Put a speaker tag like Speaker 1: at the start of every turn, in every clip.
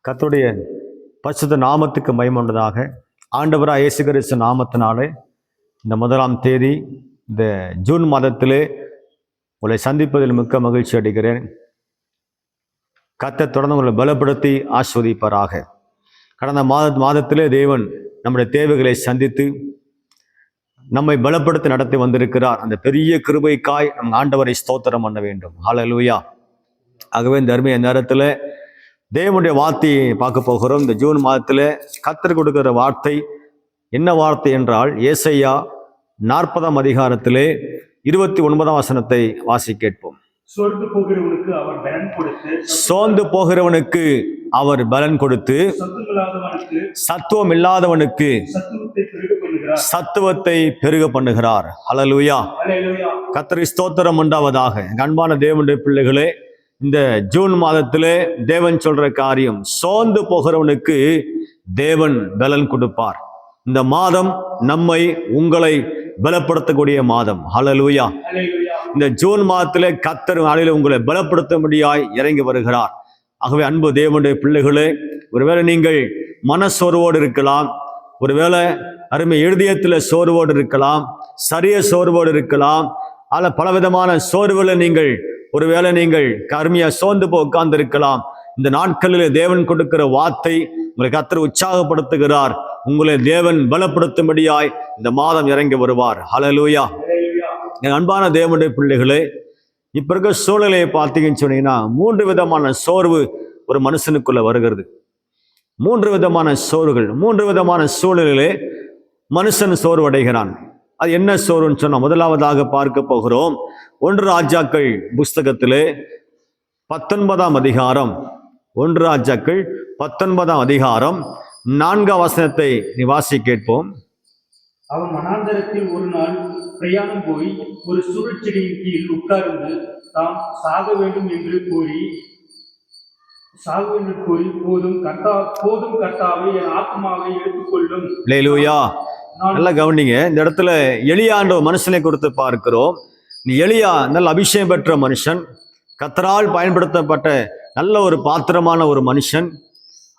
Speaker 1: கர்த்தருடைய பரிசுத்த நாமத்துக்கு மகிமையுண்டதாக. ஆண்டவராகிய இயேசு கிறிஸ்து நாமத்தினாலே இந்த 1ஆம் தேதி இந்த ஜூன் மாதத்திலே உங்களை சந்திப்பதில் மிக்க மகிழ்ச்சி அடைகிறேன். கர்த்தர் தொடர்ந்து உங்களை பலப்படுத்தி ஆஸ்வதிப்பாராக. கடந்த மாதத்திலே தேவன் நம்முடைய தேவைகளை சந்தித்து நம்மை பலப்படுத்தி நடத்தி வந்திருக்கிறார். அந்த பெரிய கிருபைக்காய் நம் ஆண்டவரை ஸ்தோத்திரம் பண்ண வேண்டும். ஹல்லேலூயா. ஆகவே இந்த அருமையான நேரத்தில் தேவனுடைய வார்த்தையை பார்க்க போகிறோம். இந்த ஜூன் மாதத்தில் கர்த்தர் கொடுக்கிற வார்த்தை என்ன வார்த்தை என்றால், ஏசாயா 40ஆம் அதிகாரத்திலே 29ஆம் வசனத்தை வாசி கேட்போம்.
Speaker 2: சோர்ந்து போகிறவனுக்கு அவர் பலன் கொடுத்து,
Speaker 1: சோர்ந்து போகிறவனுக்கு அவர் பலன் கொடுத்து, சத்துவம் இல்லாதவனுக்கு சத்துவத்தை பெருக பண்ணுகிறார். ஹல்லேலூயா. கர்த்தருக்கு ஸ்தோத்திரம் உண்டாவதாக. அன்பான தேவனுடைய பிள்ளைகளே, இந்த ஜூன் மாதத்திலே தேவன் சொல்ற காரியம், சோர்ந்து போகிறவனுக்கு தேவன் பலன் கொடுப்பார். இந்த மாதம் நம்மை உங்களை பலப்படுத்தக்கூடிய மாதம். ஹல்லேலூயா. இந்த ஜூன் மாதத்திலே கர்த்தர் நாளில் உங்களை பலப்படுத்தும்படியாய் இறங்கி வருகிறார். ஆகவே அன்பு தேவனுடைய பிள்ளைகளே, ஒருவேளை நீங்கள் மனசோர்வோடு இருக்கலாம், ஒருவேளை அருமை இருதயத்தில் சோர்வோடு இருக்கலாம், சரிய சோர்வோடு இருக்கலாம், அல்ல பலவிதமான சோர்வுகளை நீங்கள் ஒருவேளை நீங்கள் கருமையா சோர்ந்து போ உட்கார்ந்து இருக்கலாம். இந்த நாட்களில் தேவன் கொடுக்கிற வார்த்தை உங்களை கர்த்தர் உற்சாகப்படுத்துகிறார். உங்களை தேவன் பலப்படுத்தும்படியாய் இந்த மாதம் இறங்கி வருவார். ஹல்லேலூயா. அன்பான தேவனுடைய பிள்ளைகளே, இப்ப இருக்க சூழலை பார்த்தீங்கன்னு சொன்னீங்கன்னா 3 விதமான சோர்வு ஒரு மனுஷனுக்குள்ள வருகிறது. 3 விதமான சோர்வுகள், 3 விதமான சூழலிலே மனுஷன் சோர்வடைகிறான். அது என்ன சோர்வுன்னு சொன்னா, முதலாவதாக பார்க்க போகிறோம் 1 ராஜாக்கள் புஸ்தகத்திலே 19ஆம் அதிகாரம், 1 ராஜாக்கள் 19ஆம் அதிகாரம் 4ஆம் வசனத்தை வாசி கேட்போம்.
Speaker 2: அவன் வனாந்தரத்தில் ஒரு நாள் பிரயாணம் போய் ஒரு சுருட்செடியின் கீழ் உட்கார்ந்து தாம் சாக வேண்டும் என்று கூறி போதும் கர்த்தாவே என் ஆத்மாவை எடுத்துக்கொள்ளும்.
Speaker 1: அல்லேலூயா. நல்லா கவனிங்க. இந்த இடத்துல எலியான்ற மனுஷனை கொடுத்து பார்க்கிறோம். எலியா நல்ல அபிஷேகம் பெற்ற மனுஷன், கர்த்தரால் பயன்படுத்தப்பட்ட நல்ல ஒரு பாத்திரமான ஒரு மனுஷன்.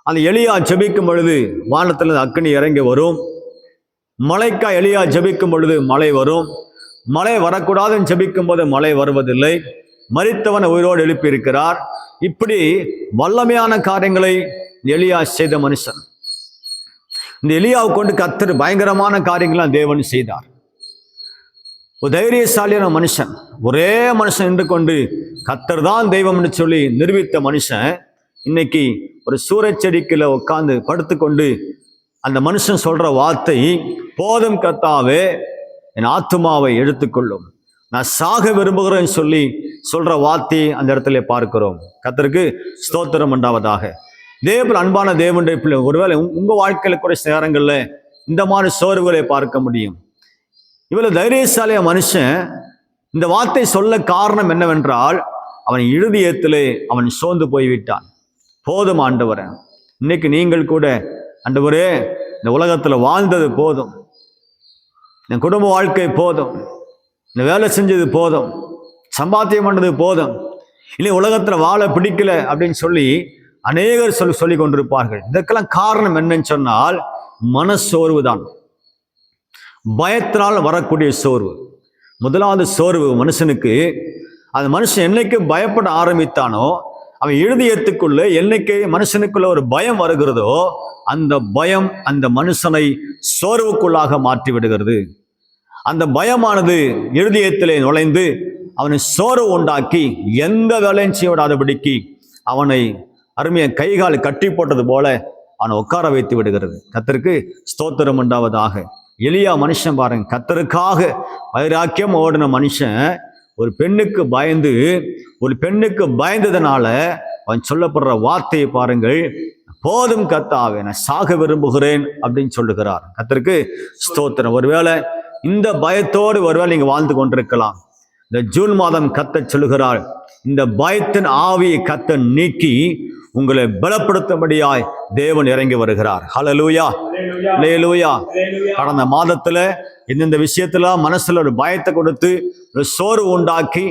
Speaker 1: அந்த எலியா ஜெபிக்கும் பொழுது வானத்தில் அக்கினி இறங்கி வரும். மழைக்கா எலியா ஜெபிக்கும் பொழுது மழை வரும். மழை வரக்கூடாதுன்னு ஜெபிக்கும் போது மழை வருவதில்லை. மரித்தவனை உயிரோடு எழுப்பி இருக்கிறார். இப்படி வல்லமையான காரியங்களை எலியா செய்த மனுஷன். இந்த எலியாவை கொண்டு கர்த்தர் பயங்கரமான காரியங்களாம் தேவன் செய்தார். ஒரு தைரியசாலியான மனுஷன், ஒரே மனுஷன் நின்று கொண்டு கர்த்தர் தான் தெய்வம் என்று சொல்லி நிரூபித்த மனுஷன் இன்னைக்கு ஒரு சூரச்செடிக்குள்ள உட்கார்ந்து படுத்துக்கொண்டு அந்த மனுஷன் சொல்ற வார்த்தை, போதும் கர்த்தாவே என் ஆத்துமாவை எடுத்துக்கொள்ளும், நான் சாக விரும்புகிறேன்னு சொல்லி சொல்ற வார்த்தையை அந்த இடத்துல பார்க்கிறோம். கர்த்தருக்கு ஸ்தோத்திரம் உண்டாவதாக. தேவன் அன்பான தேவனுடைய பிள்ளை, ஒருவேளை உங்க வாழ்க்கையில கூட நேரங்கள்ல இந்த மாதிரி சோர்வுகளை பார்க்க முடியும். இவ்வளவு தைரியசாலிய மனுஷன் இந்த வார்த்தை சொல்ல காரணம் என்னவென்றால், அவன் இருதயத்திலே அவன் சோர்ந்து போய்விட்டான். போதும் ஆண்டவரே, இன்னைக்கு நீங்கள் கூட ஆண்டவரே இந்த உலகத்துல வாழ்ந்தது போதும், என் குடும்ப வாழ்க்கை போதும், இந்த வேலை செஞ்சது போதும், சம்பாத்தியம் பண்ணது போதும், இல்லை உலகத்துல வாழ பிடிக்கல அப்படின்னு சொல்லி அநேகர் சொல்லி கொண்டிருப்பார்கள். இதற்கெல்லாம் காரணம் என்னன்னு சொன்னால் மனசோர்வு தான், பயத்தினால் வரக்கூடிய சோர்வு. முதலாவது சோர்வு மனுஷனுக்கு, அந்த மனுஷன் என்னைக்கு பயப்பட ஆரம்பித்தானோ, அவன் இருதயத்துக்குள்ள என்னைக்கு மனுஷனுக்குள்ள ஒரு பயம் வருகிறதோ, அந்த பயம் அந்த மனுஷனை சோர்வுக்குள்ளாக மாற்றி விடுகிறது. அந்த பயமானது இருதயத்திலே நுழைந்து அவனை சோர்வு உண்டாக்கி எந்த வேலையும் செய்ய விடாதபடிக்கு அவனை அருமையை கைகால் கட்டி போட்டது போல அவனை உட்கார வைத்து விடுகிறது. கர்த்தருக்கு ஸ்தோத்திரம் உண்டாவதாக. எலியா மனுஷன் பாருங்க, கர்த்தருக்காக வைராக்கியம் ஓடின மனுஷன் ஒரு பெண்ணுக்கு பயந்ததுனால அவன் சொல்லப்படுற வார்த்தையை பாருங்கள், போதும் கர்த்தாவே நான் சாக விரும்புகிறேன் அப்படின்னு சொல்லுகிறார். கர்த்தருக்கு ஸ்தோத்திரம். ஒருவேளை இந்த பயத்தோடு ஒருவேளை நீங்க வாழ்ந்து கொண்டிருக்கலாம். இந்த ஜூன் மாதம் கர்த்தர் சொல்லுகிறார், இந்த பயத்தின் ஆவியை கர்த்தர் நீக்கி உங்களை பலப்படுத்தும்படியாய் தேவன் இறங்கி வருகிறார். ஹல்லேலூயா. அல்லேலூயா. கடந்த மாதத்துல இந்த விஷயத்துல மனசுல ஒரு பயத்தை கொடுத்து ஒரு சோர்வு உண்டாக்கி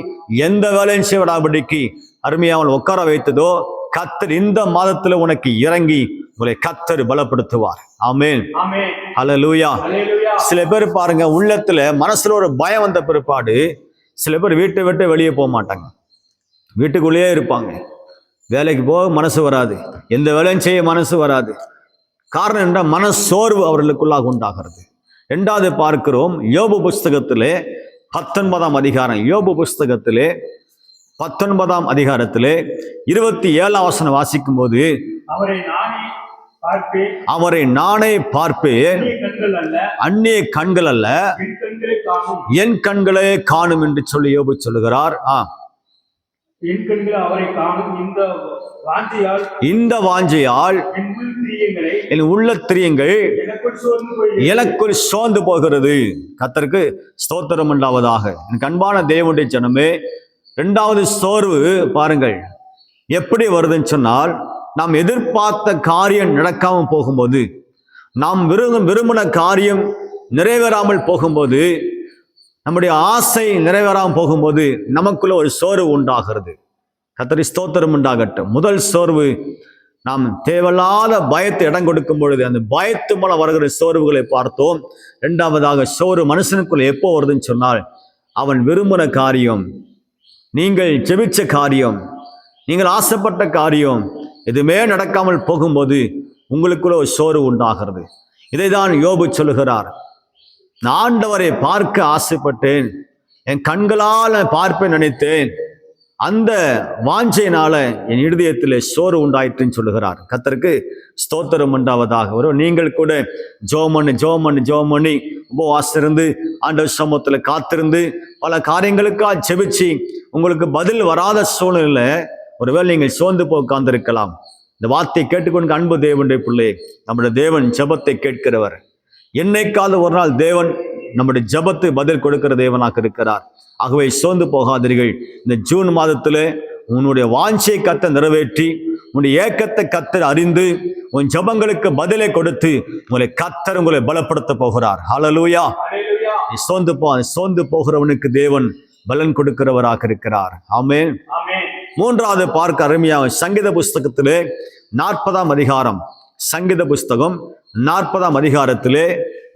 Speaker 1: எந்த வேலையும் செய்ய விடாதபடிக்கு அருமையா அவன் உட்கார வைத்ததோ கர்த்தர் இந்த மாதத்துல உனக்கு இறங்கி உங்களை கர்த்தர் பலப்படுத்துவார். ஆமென்.
Speaker 2: ஆமென்.
Speaker 1: அல்லேலூயா.
Speaker 2: அல்லேலூயா.
Speaker 1: சில பேர் பாருங்க, உள்ளத்துல மனசுல ஒரு பயம் வந்த பிற்பாடு சில பேர் வீட்டை விட்டு வெளியே போக மாட்டாங்க, வீட்டுக்குள்ளேயே இருப்பாங்க. வேலைக்கு போக மனசு வராது, எந்த வேலையும் செய்ய மனசு வராது. காரணம் என்ன? மனசோர்வு அவர்களுக்குள்ளாக உண்டாகிறது. இரண்டாவது பார்க்கிறோம், யோபு புஸ்தகத்திலே 19ஆம் அதிகாரம், யோபு புஸ்தகத்திலே 19ஆம் அதிகாரத்திலே 27ஆம் வசனம் வாசிக்கும் போது,
Speaker 2: அவரை நானே பார்ப்பேன்,
Speaker 1: அவரை நானே பார்ப்பேன்,
Speaker 2: அந்நிய கண்கள் அல்ல,
Speaker 1: அந்நிய கண்கள் அல்ல,
Speaker 2: என் கண்களை காணும்,
Speaker 1: என் கண்களே காணும் என்று சொல்லி யோபு சொல்லுகிறார்.
Speaker 2: என் கண்கள் அவரை காணும். இந்த வாஞ்சையால்
Speaker 1: என் உள்ள திரியங்கள் எனக்குள் சோர்ந்து போகிறது. கர்த்தருக்கு ஸ்தோத்திரம் உண்டாவதாக. எனக்கு அன்பான தேவனுடைய ஜனமே, இரண்டாவது சோர்வு பாருங்கள் எப்படி வருதுன்னு சொன்னால், நாம் எதிர்பார்த்த காரியம் நடக்காம போகும்போது, நாம் விரும்பின காரியம் நிறைவேறாமல் போகும்போது, நம்முடைய ஆசை நிறைவேறாமல் போகும்போது நமக்குள்ள ஒரு சோர்வு உண்டாகிறது. கர்த்தருக்கு ஸ்தோத்திரம் உண்டாகட்டும். முதல் சோர்வு, நாம் தேவையில்லாத பயத்தை இடம் கொடுக்கும் பொழுது அந்த பயத்து மூலம் வருகிற சோர்வுகளை பார்த்தோம். இரண்டாவதாக சோர்வு மனுஷனுக்குள்ள எப்போ வருதுன்னு சொன்னால், அவன் விரும்பின காரியம், நீங்கள் ஜெபிச்ச காரியம், நீங்கள் ஆசைப்பட்ட காரியம் எதுவுமே நடக்காமல் போகும்போது உங்களுக்குள்ள ஒரு சோர்வு உண்டாகிறது. இதைதான் யோபு சொல்லுகிறார். நான் ஆண்டவரை பார்க்க ஆசைப்பட்டேன், என் கண்களால் பார்ப்பேன் நினைத்தேன், அந்த வாஞ்சையினால என் இருதயத்தில் சோறு உண்டாயிற்றுன்னு சொல்லுகிறார். கர்த்தருக்கு ஸ்தோத்திரம் உண்டாவதாக. ஒரு நீங்கள் கூட ஜோம் பண்ணி உபவாசிருந்து ஆண்டவர் சமூகத்தில் காத்திருந்து பல காரியங்களுக்காக செபிச்சு உங்களுக்கு பதில் வராத சூழ்நிலை ஒருவேளை நீங்கள் சோர்ந்து போய் உட்கார்ந்திருக்கலாம். இந்த வார்த்தையை கேட்டுக்கொண்டு அன்பு தேவனுடைய பிள்ளை, நம்முடைய தேவன் ஜெபத்தை கேட்கிறவர். என்னைக்காவது ஒரு நாள் தேவன் நம்முடைய ஜெபத்தை பதில் கொடுக்கிற தேவனாக இருக்கிறார். ஆகவே சோர்ந்து போகாதீர்கள். இந்த ஜூன் மாதத்துல உன்னுடைய வாஞ்சையை கர்த்தர் நிறைவேற்றி, உன்னுடைய ஏக்கத்தை கர்த்தர் அறிந்து, உன் ஜெபங்களுக்கு பதிலை கொடுத்து உங்களை பலப்படுத்த போகிறார். ஹல்லேலூயா. நீ சோர்ந்து போகிறவனுக்கு தேவன் பலன் கொடுக்கிறவராக இருக்கிறார். ஆமென். மூன்றாவது பார்க்க அருமையாக சங்கீத புஸ்தகத்திலே 40ஆம் அதிகாரம், சங்கீத புஸ்தகம் 40ஆம் அதிகாரத்திலே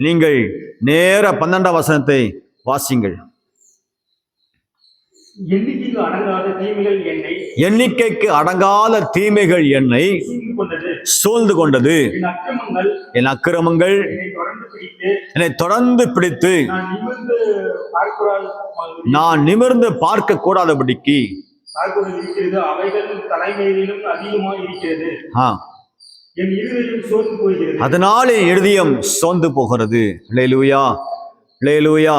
Speaker 1: நீங்கள் நேர 12ஆம் வசனத்தை வாசிங்கள். எண்ணிக்கைக்கு அடங்காத தீமைகள் என்னை சூழ்ந்து கொண்டது, என் அக்கிரமங்கள் என்னை தொடர்ந்து பிடித்து நான் நிமிர்ந்து பார்க்க கூடாதபடிக்கு அதனால என் இருதயம் சோர்ந்து போகிறது. அல்லேலூயா, அல்லேலூயா.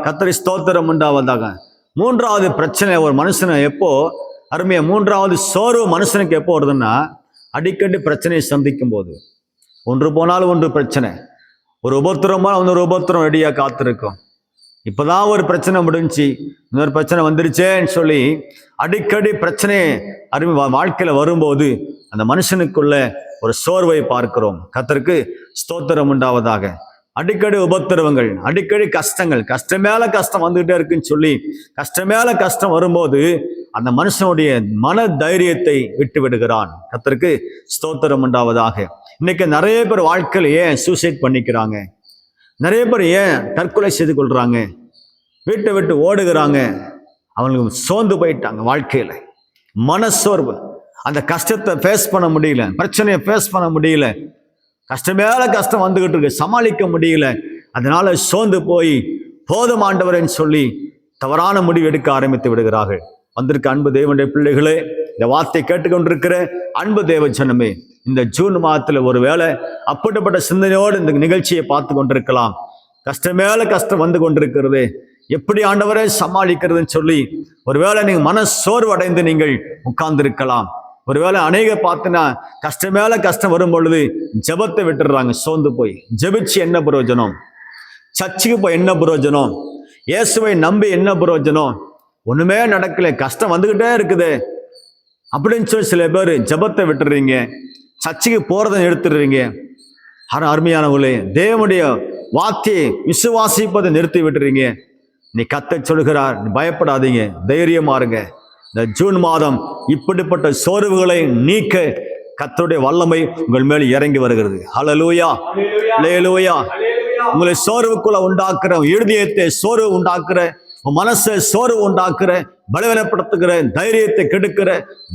Speaker 1: கர்த்தருக்கு ஸ்தோத்திரம் உண்டாவதாக. மூன்றாவது பிரச்சனை ஒரு மனுஷனை எப்போ அருமையா, மூன்றாவது சோர்வு மனுஷனுக்கு எப்போ வருதுன்னா, அடிக்கடி பிரச்சனையை சந்திக்கும் போது. ஒன்று போனாலும் ஒன்று பிரச்சனை, ஒரு உபத்திரமா இன்னொரு உபத்திரம் ரெடியாக காத்திருக்கும். இப்போதான் ஒரு பிரச்சனை முடிஞ்சு இன்னொரு பிரச்சனை வந்துருச்சேன்னு சொல்லி அடிக்கடி பிரச்சனை வாழ்க்கையில் வரும்போது அந்த மனுஷனுக்குள்ள ஒரு சோர்வை பார்க்கிறோம். கர்த்தருக்கு ஸ்தோத்திரம் உண்டாவதாக. அடிக்கடி உபத்திரவங்கள், அடிக்கடி கஷ்டங்கள், கஷ்டம் மேல கஷ்டம் வந்துகிட்டே இருக்குன்னு சொல்லி கஷ்டம் மேல கஷ்டம் வரும்போது அந்த மனுஷனுடைய மன தைரியத்தை விட்டு விடுகிறான். கர்த்தருக்கு ஸ்தோத்திரம் உண்டாவதாக. இன்னைக்கு நிறைய பேர் வாழ்க்கையில் ஏன் சூசைட் பண்ணிக்கிறாங்க, நிறைய பேர் ஏன் தற்கொலை செய்து கொள்றாங்க, வீட்டை விட்டு ஓடுகிறாங்க? அவங்களுக்கு சோர்ந்து போயிட்டாங்க. வாழ்க்கையில மனசோர்வு, அந்த கஷ்டத்தை ஃபேஸ் பண்ண முடியல, பிரச்சனையை ஃபேஸ் பண்ண முடியல, கஷ்டம் மேல கஷ்டம் வந்துகிட்டு இருக்கு, சமாளிக்க முடியல. அதனால சோர்ந்து போய் போதும் ஆண்டவரேன்னு சொல்லி தவறான முடிவு எடுக்க ஆரம்பித்து விடுகிறார்கள். வந்திருக்க அன்பு தேவனுடைய பிள்ளைகளே, இந்த வார்த்தை கேட்டுக்கொண்டிருக்கிற அன்பு தேவ ஜனமே, இந்த ஜூன் மாதத்துல ஒருவேளை அப்படிப்பட்ட சிந்தனையோடு இந்த நிகழ்ச்சியை பார்த்து கொண்டிருக்கலாம். கஷ்டம் மேல கஷ்டம் வந்து கொண்டிருக்கிறது, எப்படி ஆண்டவரை சமாளிக்கிறதுன்னு சொல்லி ஒருவேளை நீங்க மன சோர்வு அடைந்து நீங்கள் உட்கார்ந்திருக்கலாம். ஒருவேளை அநேக பார்த்தினா கஷ்டம் மேல கஷ்டம் வரும் பொழுது ஜெபத்தை விட்டுடுறாங்க. சோர்ந்து போய் ஜெபிச்சு என்ன பிரயோஜனம், சர்ச்சுக்கு போய் என்ன பிரயோஜனம், இயேசுவை நம்பி என்ன பிரயோஜனம், ஒண்ணுமே நடக்கல, கஷ்டம் வந்துகிட்டே இருக்குது அப்படின்னு சொல்லி சில பேர் ஜெபத்தை விட்டுறீங்க, சர்ச்சுக்கு போறதை நிறுத்திடுறீங்க. அருமையானவர்களே, தேவனுடைய வார்த்தையை விசுவாசிப்பதை நிறுத்தி விட்டுறீங்க. நீ கர்த்தர் சொல்கிறார், நீ பயப்படாதீங்க, தைரியமா இருங்க, இந்த ஜூன் மாதம் இப்படிப்பட்ட சோர்வுகளை நீக்க கர்த்தருடைய வல்லமை உங்கள் மேல் இறங்கி வருகிறது. ஹல்லேலூயா, ஹல்லேலூயா. உங்களை சோர்வுக்குள்ள உண்டாக்குற, இருதயத்தை சோர்வு உண்டாக்குற, மனசை சோர்வு உண்டாக்குற, பலவீனப்படுத்துகிற, தைரியத்தை கெடுக்கிற,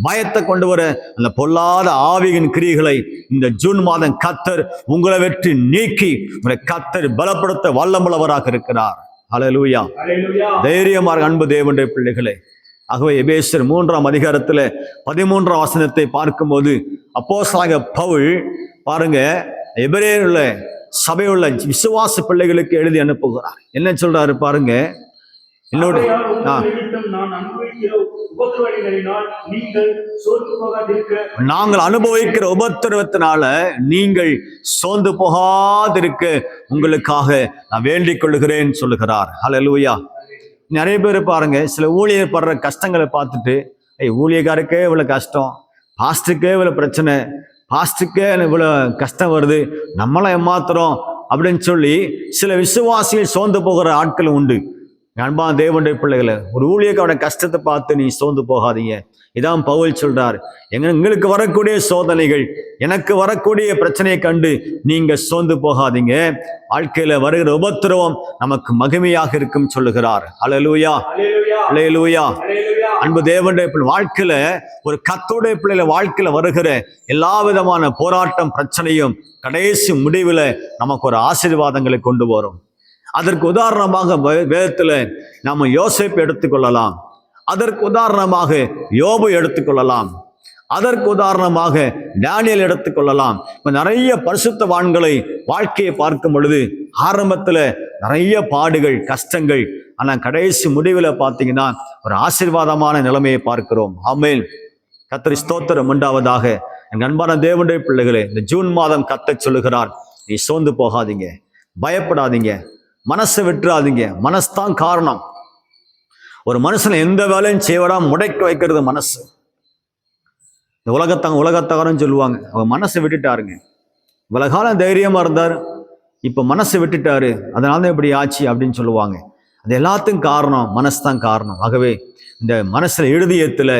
Speaker 1: பயத்தை கொண்டு வர அந்த பொல்லாத ஆவியின் கிரியைகளை இந்த ஜூன் மாதம் கர்த்தர் உங்களை வெற்றி நீக்கி உங்களை கர்த்தர் பலப்படுத்த வல்லமுள்ளவராக இருக்கிறார். ஹல்லேலூயா. தைரியமாக அன்பு தேவனுடைய பிள்ளைகளே. ஆகவே எபேசியர் 3ஆம் அதிகாரத்துல 13ஆம் வசனத்தை பார்க்கும்போது அப்போஸ்தலனாகிய பவுல் பாருங்க, எபிரேயருள்ள சபையுள்ள விசுவாச பிள்ளைகளுக்கு எழுதி அனுப்புகிறார். என்ன சொல்றாரு பாருங்க, என்னோட நாங்கள் அனுபவிக்கிற உபத்திரவத்தினால நீங்கள் சோர்ந்து போகாதிருக்க உங்களுக்காக நான் வேண்டிக் கொள்கிறேன் சொல்லுகிறார். ஹல்லேலூயா. நிறைய பேர் பாருங்க, சில ஊழியர் படுற கஷ்டங்களை பார்த்துட்டு, ஊழியக்காருக்கே இவ்வளவு கஷ்டம், பாஸ்டருக்கே இவ்வளவு பிரச்சனை, பாஸ்டருக்கே இவ்வளவு கஷ்டம் வருது, நம்மளாம் ஏமாத்துறோம் அப்படின்னு சொல்லி சில விசுவாசிகள் சோர்ந்து போகிற ஆட்கள் உண்டு. அன்பான தேவனுடைய பிள்ளைகளை, ஒரு ஊழியக்காரோட கஷ்டத்தை பார்த்து நீ சோர்ந்து போகாதீங்க. இதான் பவுல் சொல்றார், எங்களுக்கு வரக்கூடிய சோதனைகள், எனக்கு வரக்கூடிய பிரச்சனையை கண்டு நீங்க சோர்ந்து போகாதீங்க. வாழ்க்கையில வருகிற உபத்திரவம் நமக்கு மகிமையாக இருக்கும் சொல்லுகிறார். ஹல்லேலூயா, ஹல்லேலூயா. அன்பு தேவனுடைய பிள்ளை, வாழ்க்கையில ஒரு கர்த்தருடைய பிள்ளைல வாழ்க்கையில வருகிற எல்லா விதமான போராட்டம் பிரச்சனையும் கடைசி முடிவுல நமக்கு ஒரு ஆசீர்வாதங்களை கொண்டு வரும். அதற்கு உதாரணமாக வேதத்துல நாம யோசேப்பு எடுத்துக்கொள்ளலாம், அதற்கு உதாரணமாக யோபு எடுத்துக்கொள்ளலாம், அதற்கு உதாரணமாக தானியேல் எடுத்துக்கொள்ளலாம். இப்ப நிறைய பரிசுத்தவான்களை வாழ்க்கையை பார்க்கும் பொழுது ஆரம்பத்துல நிறைய பாடுகள் கஷ்டங்கள், ஆனா கடைசி முடிவுல பாத்தீங்கன்னா ஒரு ஆசீர்வாதமான நிலைமையை பார்க்கிறோம். ஆமென். கர்த்தருக்கு ஸ்தோத்திரம் உண்டாவதாக. என் அன்பான தேவனுடைய பிள்ளைகளே, இந்த ஜூன் மாதம் கர்த்தர் சொல்லுகிறார், நீ சோர்ந்து போகாதீங்க, பயப்படாதீங்க, மனசை விட்டுறாதீங்க. மனசுதான் காரணம். ஒரு மனுஷனை எந்த வேலையும் செய்வடாம முடக்கி வைக்கிறது மனசு. இந்த உலகத்தகரம் சொல்லுவாங்க, அவங்க மனசை விட்டுட்டாருங்க. இவ்வளவு காலம் தைரியமா இருந்தார், இப்ப மனசை விட்டுட்டாரு, அதனால இப்படி ஆச்சு அப்படின்னு சொல்லுவாங்க. அது எல்லாத்துக்கும் காரணம் மனசு தான் காரணம். ஆகவே இந்த மனசுல இருதயத்துல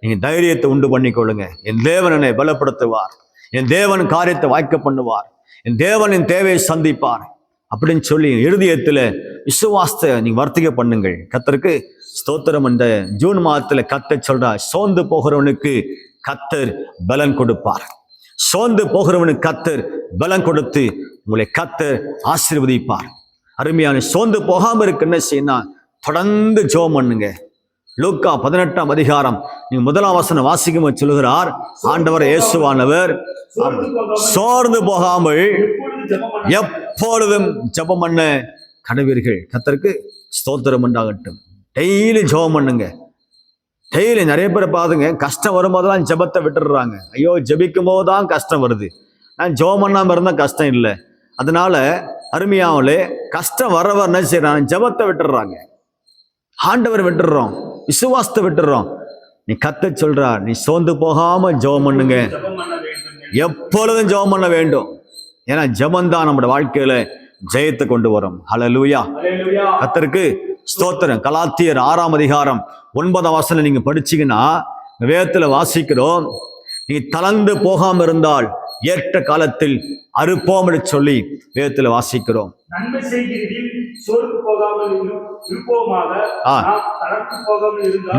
Speaker 1: நீங்க தைரியத்தை உண்டு பண்ணிக்கொள்ளுங்க. என் தேவன் என்னை பலப்படுத்துவார், என் தேவன் காரியத்தை வாய்க்க பண்ணுவார், என் தேவன் என் தேவையை சந்திப்பார் அப்படின்னு சொல்லி இருதயத்துல விசுவாசத்தை நீங்க வர்த்திக்க பண்ணுங்கள். கர்த்தருக்கு ஸ்தோத்திரம். இந்த ஜூன் மாதத்துல கர்த்தர் சொல்றார், சோர்ந்து போகிறவனுக்கு கர்த்தர் பலன் கொடுப்பார். சோர்ந்து போகிறவனுக்கு கர்த்தர் பலன் கொடுத்து உங்களை கர்த்தர் ஆசீர்வதிப்பார். அருமையான சோர்ந்து போகாம இருக்கு என்ன செய்யணும், தொடர்ந்து ஜெபம் பண்ணுங்க. லூக்கா 18ஆம் அதிகாரம் நீங்க 1ஆம் வசனம் வாசிக்கும் சொல்லுகிறார், ஆண்டவர் இயேசுவானவர் சோர்ந்து போகாமல் எப்பொழுதும் ஜெபம் பண்ண கடவீர்கள். கர்த்தருக்கு ஸ்தோத்திரம் உண்டாகட்டும். டெய்லி ஜெபம் பண்ணுங்க. டெய்லி நிறைய பேர் பாருங்க, கஷ்டம் வரும்போதெல்லாம் ஜெபத்தை விட்டுடுறாங்க. ஐயோ ஜெபிக்கும் போதுதான் கஷ்டம் வருது, நான் ஜெபம் பண்ணாம இருந்தா கஷ்டம் இல்லை. அதனால அருமையாவலே கஷ்டம் வர என்ன செய்யறாங்க, ஜெபத்தை விட்டுடுறாங்க, ஆண்டவர் விட்டுடுறோம், விசுவாசத்தை விட்டுடுறோம். நீ கர்த்தர் சொல்றார், நீ சோர்ந்து போகாம ஜெபம் பண்ணுங்க, எப்பொழுதும் ஜெபம் பண்ண வேண்டும். ஏன்னா ஜெபம் தான் நம்முடைய வாழ்க்கையில ஜெயத்தை கொண்டு வரும். ஹல்லேலூயா, கர்த்தருக்கு ஸ்தோத்திரம். கலாத்தியர் 6ஆம் அதிகாரம் 9ஆம் வசனம் நீங்க படிச்சீங்கன்னா வேதத்துல வாசிக்கிறோம், நீ தளர்ந்து போகாம இருந்தால் ஏற்ற காலத்தில் அறுப்போம் என்று சொல்லி வேதத்துல வாசிக்கிறோம்.
Speaker 2: நன்மை செய்கிறதில் சோர்ந்து போகாமல் இருப்போமாக,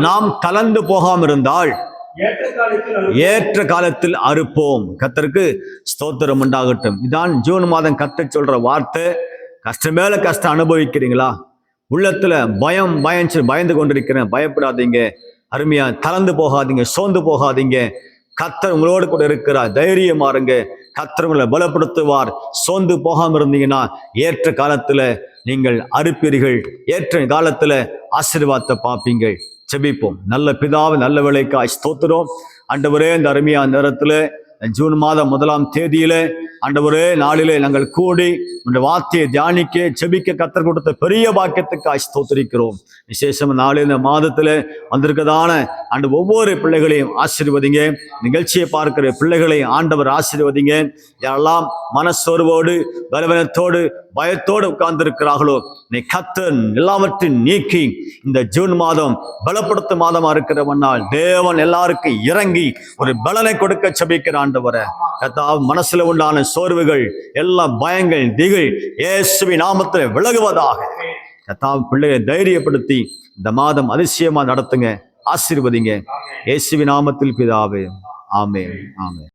Speaker 1: நாம் தளர்ந்து போகாமல் இருந்தால் ஏற்ற காலத்தில் அறுப்போம். கர்த்தருக்கு ஸ்தோத்திரம் உண்டாகட்டும். இதான் ஜூன் மாதம் கர்த்தர் சொல்ற வார்த்தை. கஷ்டம் மேல கஷ்டம் அனுபவிக்கிறீங்களா, உள்ளத்துல பயந்து கொண்டிருக்கிறேன், பயப்படாதீங்க. அருமையா தளர்ந்து போகாதீங்க, சோர்ந்து போகாதீங்க. கர்த்தர் உங்களோடு கூட இருக்கிறார், தைரியமா இருங்க. கர்த்தர் உங்களை பலப்படுத்துவார். சோர்ந்து போகாம இருந்தீங்கன்னா ஏற்ற காலத்துல நீங்கள் அறுப்பீர்கள், ஏற்ற காலத்துல ஆசீர்வாதத்தை பார்ப்பீங்க. செபிப்போம். நல்ல பிதாவை நல்ல வேளைக்காய் ஸ்தோத்திரம். ஆண்டவரே, இந்த அருமையான நேரத்துல ஜூன் மாதம் 1ஆம் தேதியில ஆண்டவரே நாளிலே நாங்கள் கூடி உங்களுடைய வார்த்தையை தியானிக்க செபிக்க கர்த்தர் கொடுத்த பெரிய பாக்கியத்துக்காய் ஸ்தோத்திரிக்கிறோம். விசேஷம் நாளே இந்த மாதத்துல வந்திருக்கதான ஆண்டு ஒவ்வொரு பிள்ளைகளையும் ஆசீர்வதிங்க. நிகழ்ச்சியை பார்க்கிற பிள்ளைகளையும் ஆண்டவர் ஆசீர்வதிங்க. யாரெல்லாம் மனசோர்வோடு பலவீனத்தோடு பயத்தோடு உட்கார்ந்து இருக்கிறார்களோ, நீ கர்த்தர் எல்லாவற்றையும் நீக்கி இந்த ஜூன் மாதம் பலப்படுத்தும் மாதமா இருக்கிறவனால் தேவன் எல்லாருக்கும் இறங்கி ஒரு பலனை கொடுக்க செபிக்கிற ஆண்டவரே. கர்த்தாவே, மனசுல உண்டான சோர்வுகள், எல்லா பயங்கள், திகில் இயேசுவின் நாமத்தில் விலகுவதாக. கர்த்தாவே, பிள்ளையை தைரியப்படுத்தி இந்த மாதம் அதிசயமா நடத்துங்க, ஆசீர்வதிங்க. இயேசுவின் நாமத்தில் பிதாவே, ஆமென், ஆமென்.